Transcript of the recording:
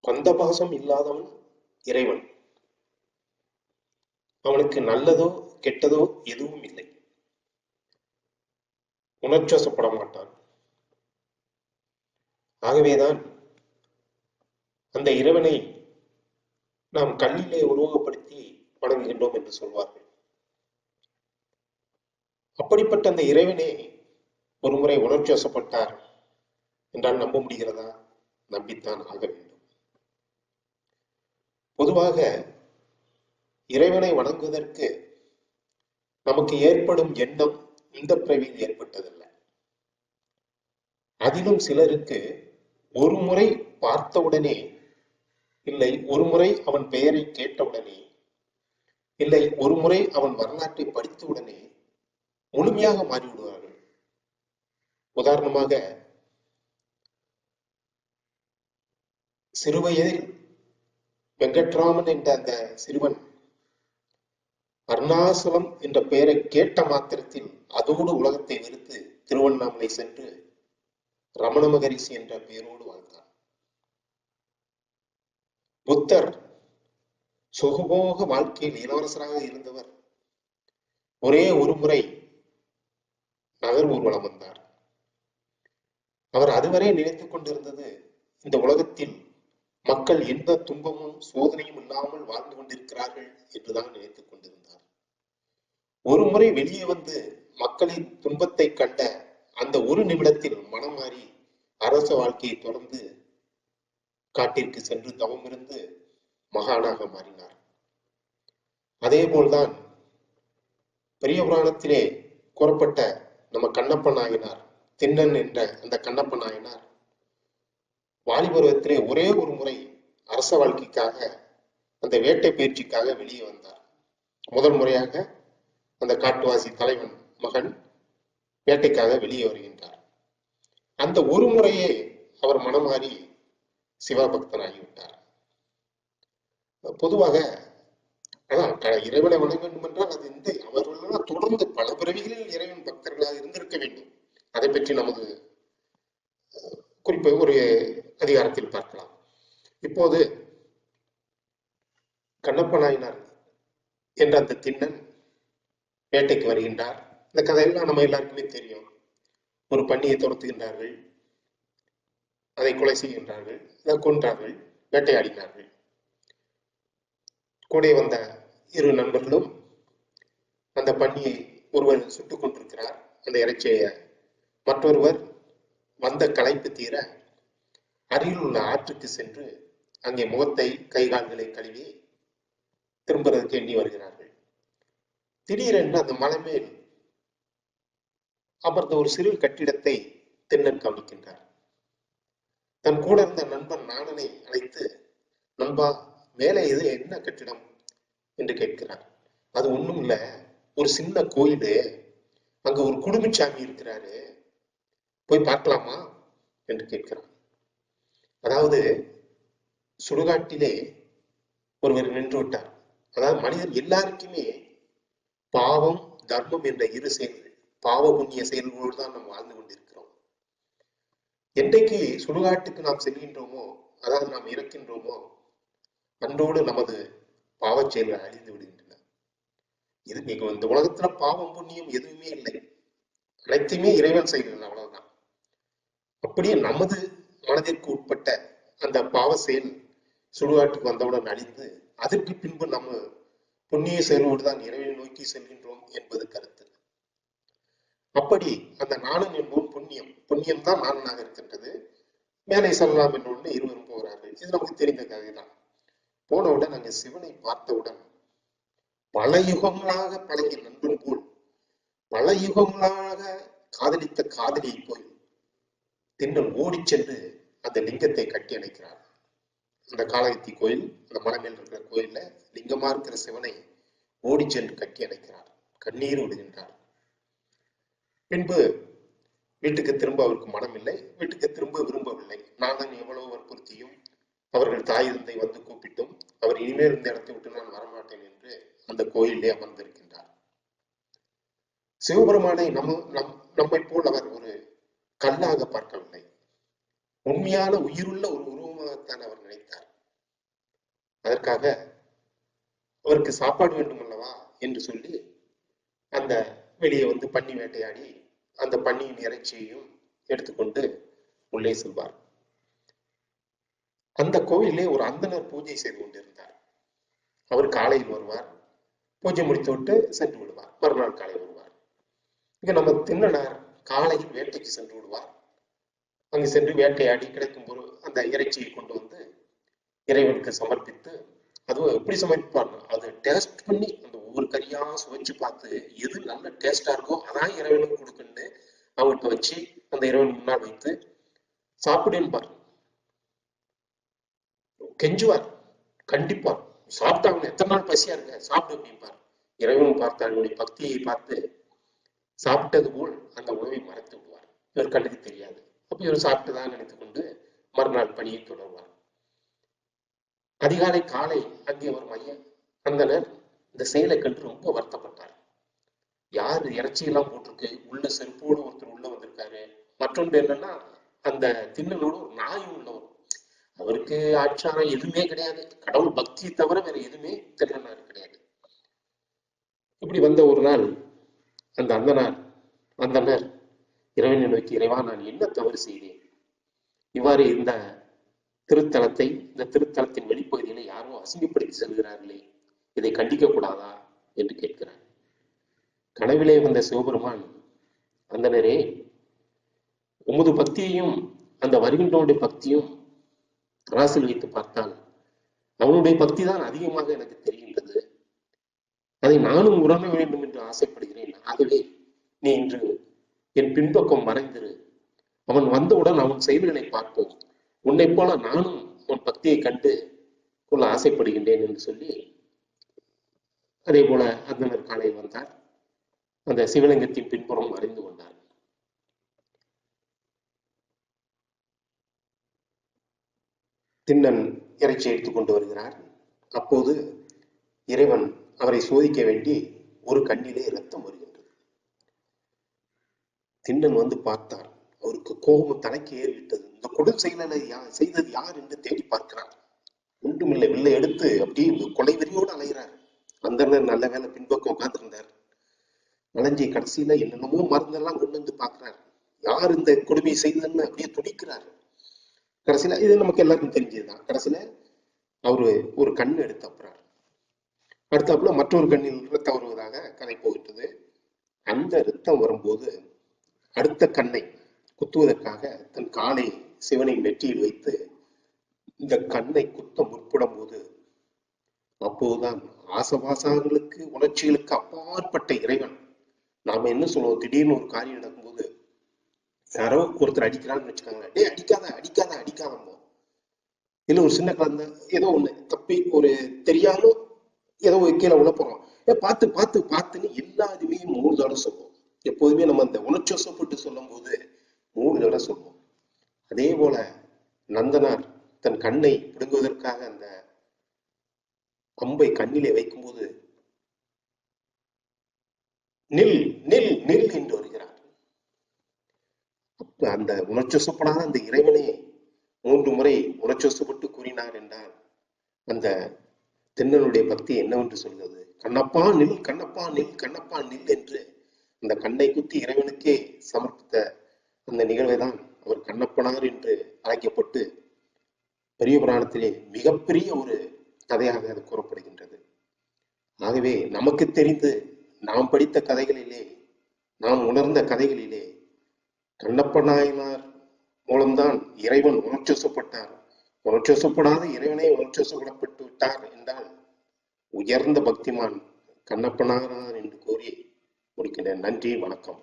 பந்தபாசம் இல்லாதவன் இறைவன். அவனுக்கு நல்லதோ கெட்டதோ எதுவும் இல்லை. உணர்ச்சிவசப்பட மாட்டான். ஆகவேதான் அந்த இறைவனை நாம் கல்லிலே உருவகப்படுத்தி வணங்குகின்றோம் என்று சொல்வார்கள். அப்படிப்பட்ட அந்த இறைவனே ஒருமுறை உணர்ச்சிவசப்பட்டார் என்றால் நம்ப முடிகிறதா? நம்பித்தான் ஆக வேண்டும். பொதுவாக இறைவனை வணங்குவதற்கு நமக்கு ஏற்படும் எண்ணம் இந்த பிறவியில் ஏற்பட்டதல்ல. அதிலும் சிலருக்கு ஒரு முறை பார்த்தவுடனே, இல்லை ஒரு முறை அவன் பெயரை கேட்டவுடனே, இல்லை ஒரு முறை அவன் வரலாற்றை படித்தவுடனே முழுமையாக மாறிவிடுவார்கள். உதாரணமாக, சிறுவயதில் வெங்கட்ராமன் என்ற அந்த சிறுவன் அருணாசலம் என்ற பெயரை கேட்ட மாத்திரத்தில் அதோடு உலகத்தை வெறுத்து திருவண்ணாமலை சென்று ரமண மகரிஷி என்ற பெயரோடு வாழ்ந்தார். புத்தர் சுகபோக வாழ்க்கையில் இளவரசராக இருந்தவர் ஒரே ஒரு முறை நகர் ஊர்வலம் வந்தார். அவர் அதுவரை நினைத்துக் கொண்டிருந்தது இந்த உலகத்தில் மக்கள் எந்த துன்பமும் சோதனையும் இல்லாமல் வாழ்ந்து கொண்டிருக்கிறார்கள் என்றுதான் நினைத்துக் கொண்டிருந்தார். ஒரு முறை வெளியே வந்து மக்களின் துன்பத்தை கண்ட அந்த ஒரு நிமிடத்தில் மனம் மாறி அரச வாழ்க்கையை தொடர்ந்து காட்டிற்கு சென்று தவமிருந்து மகானாக மாறினார். அதே போல்தான் பெரிய புராணத்திலே கூறப்பட்ட நம்ம கண்ணப்ப நாயனார், திண்ணன் என்ற அந்த கண்ணப்ப நாயனார் வாலிபருவத்திலே ஒரே ஒரு முறை அரச வாழ்க்கைக்காக அந்த வேட்டை பயிற்சிக்காக வெளியே வந்தார். முதல் முறையாக அந்த காட்டுவாசி தலைவன் மகன் வேட்டைக்காக வெளியே வருகின்றார். அந்த ஒரு முறையே அவர் மனமாறி சிவபக்தனாகிவிட்டார். பொதுவாக இறைவனை வணங்க வேண்டும் என்றால் அது இந்த அவர்களெல்லாம் தொடர்ந்து பல பிறவிகளில் இறைவன் பக்தர்களாக இருந்திருக்க வேண்டும். அதை பற்றி நமது குறிப்பு ஒரு அதிகாரத்தில் பார்க்கலாம். இப்போது கண்ணப்ப நாயனார் என்ற அந்த திண்ணன் வேட்டைக்கு வருகின்றார். இந்த கதையெல்லாம் நம்ம எல்லாருக்குமே தெரியும். ஒரு பன்னியை துரத்துகின்றார்கள், அதை கொலை செய்கின்றார்கள், அதை கொன்றார்கள், வேட்டையாடினார்கள். கூட வந்த இரு நண்பர்களும் அந்த பன்னியை ஒருவர் சுட்டுக் கொண்டிருக்கிறார், அந்த இறைச்சியை. மற்றொருவர் வந்த களைப்பு தீர அருகில் உள்ள ஆற்றுக்கு சென்று அங்கே முகத்தை கை கால்களை கழுவி திரும்புறதுக்கு எண்ணி வருகிறார்கள். திடீரென்று அந்த மலை மேல் அமர்ந்த ஒரு சிறு கட்டிடத்தை திண்ணன் கவனிக்கின்றார். தன் கூட இருந்த நண்பன் நாணனை அழைத்து, நண்பா, மேலே இது என்ன கட்டிடம் என்று கேட்கிறார். அது ஒண்ணும் இல்ல, ஒரு சின்ன கோயிலு, அங்க ஒரு குடுமிச்சாமி இருக்கிறாரு, போய் பார்க்கலாமா என்று கேட்கிறார். அதாவது சுடுகாட்டிலே ஒருவர் நின்று விட்டார். அதாவது மனிதர் எல்லாருக்குமே பாவம் தர்மம் என்ற இரு செயல்கள், பாவ புண்ணிய செயல்களோடு தான் நாம் வாழ்ந்து கொண்டிருக்கிறோம். என்றைக்கு சுடுகாட்டுக்கு நாம் செல்கின்றோமோ, அதாவது நாம் இறக்கின்றோமோ, அன்றோடு நமது பாவ செயல்கள் அழிந்து விடுகின்றன. இது மிக இந்த உலகத்துல பாவம் புண்ணியம் எதுவுமே இல்லை, அனைத்தையுமே இறைவன் செய்கிறான், அவ்வளவுதான். அப்படியே நமது மனதிற்கு உட்பட்ட அந்த பாவ செயல் சுடுகாட்டுக்கு வந்தவுடன் அழிந்து, அதற்கு பின்பு நம்ம புண்ணிய செயலோடு தான் இறைவனை நோக்கி செல்கின்றோம் என்பது கருத்து. அப்படி அந்த நாணன் என்பதும் புண்ணியம், புண்ணியம் தான் நாணனாக இருக்கின்றது. மேலே செல்லலாம் என்று இருவரும் போகிறார்கள். இது நமக்கு தெரிந்த கதைதான். போனவுடன் அங்கே சிவனை பார்த்தவுடன் பல யுகங்களாக பழகிய நண்பன் போல், பல யுகங்களாக காதலித்த காதலியை போய் திண்ணன் ஓடி சென்று அந்த லிங்கத்தை கட்டி அணைக்கிறார். அந்த காளகத்தி கோயில், அந்த மலை மேல் இருக்கிற கோயில்ல லிங்கமா இருக்கிற சிவனை ஓடி சென்று கட்டி அணைக்கிறார், கண்ணீர் விடுகின்றார். பின்பு வீட்டுக்கு திரும்ப அவருக்கு மனம் இல்லை, வீட்டுக்கு திரும்ப விரும்பவில்லை. நானும் எவ்வளவு வற்புறுத்தியும் அவர்கள் தாய் தந்தை வந்து கூப்பிட்டும் அவர் இனிமேல் இந்த இடத்தை விட்டு நான் வரமாட்டேன் என்று அந்த கோயிலே அமர்ந்திருக்கின்றார். சிவபெருமானை நம்மை போல் அவர் ஒரு கல்லாக பார்க்கவில்லை, உண்மையான உயிருள்ள ஒரு உருவமாகத்தான் அவர் நினைத்தார். அதற்காக அவருக்கு சாப்பாடு வேண்டும் அல்லவா என்று சொல்லி அந்த வெளியே வந்து பன்னி வேட்டையாடி அந்த பன்னியின் இறைச்சியையும் எடுத்துக்கொண்டு உள்ளே செல்வார். அந்த கோவிலே ஒரு அந்தனர் பூஜை செய்து கொண்டிருந்தார். அவர் காலையில் வருவார், பூஜை முடித்து விட்டு சென்று விடுவார், மறுநாள் காலை வருவார். இங்க நம்ம திண்ணனார் காலையில் வேட்டைக்கு சென்று விடுவார். அங்கு சென்று வேட்டையாடி கிடைக்கும் பொருள் அந்த இறைச்சியை கொண்டு வந்து இறைவனுக்கு சமர்ப்பித்து, அதுவும் எப்படி சமர்ப்பிப்பார், அதை டேஸ்ட் பண்ணி அந்த ஒவ்வொரு கறியா சுவைச்சு பார்த்து எது நல்ல டேஸ்டா இருக்கோ அதான் இறைவனுக்கு கொடுக்குன்னு அவங்ககிட்ட வச்சு அந்த இறைவன் முன்னால் வைத்து சாப்பிடுன்பார். கெஞ்சுவார், கண்டிப்பார், சாப்பிட்டாங்க எத்தனை நாள் பசியா இருக்க சாப்பிடு அப்படின்பார். இறைவன் பார்த்து அவனுடைய பக்தியை பார்த்து சாப்பிட்டது போல் அந்த உணவை மறைத்து விடுவார். இவர் கண்ணுக்கு தெரியாது. அப்ப இவர் சாப்பிட்டுதான் நினைத்துக் கொண்டு மறுநாள் பணியை தொடர்வார். அதிகாலை காலை அங்கே ஒரு மையம் அந்தனர் இந்த செயலை கண்டு ரொம்ப வருத்தப்பட்டார். யாரு இறைச்சியெல்லாம் போட்டிருக்கு, உள்ள செருப்போடு ஒருத்தர் உள்ள வந்திருக்காரு. மற்றொன்று என்னன்னா, அந்த திண்ணனோடு ஒரு நாயும் உள்ளவர். அவருக்கு ஆச்சாரம் எதுவுமே கிடையாது, கடவுள் பக்தியை தவிர வேற எதுவுமே திண்ணனாரு கிடையாது. இப்படி வந்த ஒரு நாள் அந்த அந்தனர் இறைவனை நோக்கி, இறைவா நான் என்ன தவறு செய்தேன், இவ்வாறு இந்த திருத்தலத்தை, இந்த திருத்தலத்தின் வெளிப்பகுதியில யாரோ அசிங்கப்படுத்தி செல்கிறார்களே, இதை கண்டிக்க கூடாதா என்று கேட்கிறார். கனவிலே வந்த சிவபெருமான், அந்தனரே, உமது பக்தியையும் அந்த வருகின்றவனுடைய பக்தியும் தராசில் வைத்து பார்த்தால் அவனுடைய பக்தி தான் அதிகமாக எனக்கு தெரிகின்றது. அதை நானும் உணர வேண்டும் என்று ஆசைப்படுகிறேன். ஆகவே நீ இன்று என் பின்பக்கம் மறைந்திரு, அவன் வந்தவுடன் அவன் செயல்களை பார்ப்போம், உன்னை போல நானும் உன் பக்தியை கண்டு கொள்ள ஆசைப்படுகின்றேன் என்று சொல்லி அதே போல அந்தனர் காலையில் வந்தார். அந்த சிவலிங்கத்தின் பின்புறம் அறிந்து கொண்டார். திண்ணன் இறைச்சி எடுத்துக் கொண்டு வருகிறார். அப்போது இறைவன் அவரை சோதிக்க வேண்டி ஒரு கண்ணிலே ரத்தம் வருகின்றது. திண்ணன் வந்து பார்த்தார். அவருக்கு கோபம் தலைக்கு ஏறிவிட்டது. இந்த கொடும் செயலை செய்தது யார் என்று தேடி பார்க்கிறார். ஒன்றுமில்லை, வில்லை எடுத்து அப்படியே கொலை வெறியோடு அலைகிறார். அந்த நல்ல வேலை பின்பக்கம் உட்கார்ந்திருந்தார். அலைஞ்சி கடைசியில என்னென்னமோ மருந்தெல்லாம் கொண்டு வந்து பார்க்கிறார். யார் இந்த கொடுமையை செய்ததுன்னு அப்படியே துடிக்கிறார். கடைசியில இது நமக்கு எல்லாருக்கும் தெரிஞ்சதுதான். கடைசியில அவரு ஒரு கண் எடுத்தப்புறார். அடுத்தாப்புல மற்றொரு கண்ணில் ரத்தம் வருவதாக கதை போகின்றது. அந்த ரத்தம் வரும்போது அடுத்த கண்ணை குத்துவதற்காக தன் காலை சிவனின் நெற்றியில் வைத்து இந்த கண்ணை குத்த முற்படும் போது, அப்போதுதான் ஆசபாசங்களுக்கு உணர்ச்சிகளுக்கு அப்பாற்பட்ட இறைவன், நாம என்ன சொல்லுவோம், திடீர்னு ஒரு காரியம் நடக்கும்போது யாரோ ஒருத்தர் அடிக்கிறான்னு வச்சுக்காங்க, டே அடிக்காத அடிக்காத அடிக்காதமோ, இல்ல ஒரு சின்ன குழந்தை ஏதோ ஒண்ணு தப்பி ஒரு தெரியாம ஏதோ கீழே உள்ள போறோம், பார்த்து பார்த்து பார்த்துன்னு எல்லாருமே 3 தடவை சொல்லுவோம். எப்போதுமே நம்ம அந்த உணர்ச்சிவசப்பட்டு சொல்லும் போது 3 தடவை சொல்லுவோம். அதே போல நந்தனார் தன் கண்ணை பிடுங்குவதற்காக அந்த அம்பை கண்ணிலே வைக்கும்போது நில் நில் நில் என்று வருகிறார். அந்த உணர்ச்சிவசப்படாத அந்த இறைவனே 3 முறை உணர்ச்சிவசப்பட்டு கூறினார் என்றால் அந்த தென்னனுடைய பக்தி என்னவென்று சொல்கிறது. கண்ணப்பா நில், கண்ணப்பா நில், கண்ணப்பா நில் என்று அந்த கண்ணை குத்தி இறைவனுக்கே சமர்ப்பித்த அந்த நிகழ்வை தான் அவர் கண்ணப்பனார் என்று அழைக்கப்பட்டு பெரிய புராணத்திலே மிகப்பெரிய ஒரு கதையாக அது கூறப்படுகின்றது. ஆகவே நமக்கு தெரிந்து நாம் படித்த கதைகளிலே, நாம் உணர்ந்த கதைகளிலே கண்ணப்ப நாயனார் மூலம்தான் இறைவன் உணர்ச்சிவசப்பட்டார். உணர்ச்சிவசப்படாத இறைவனே உணர்ச்சிவசப்பட்டு விட்டார் என்றால் உயர்ந்த பக்திமான் கண்ணப்பனார் என்று கூறி முடிக்கின்றேன். நன்றி, வணக்கம்.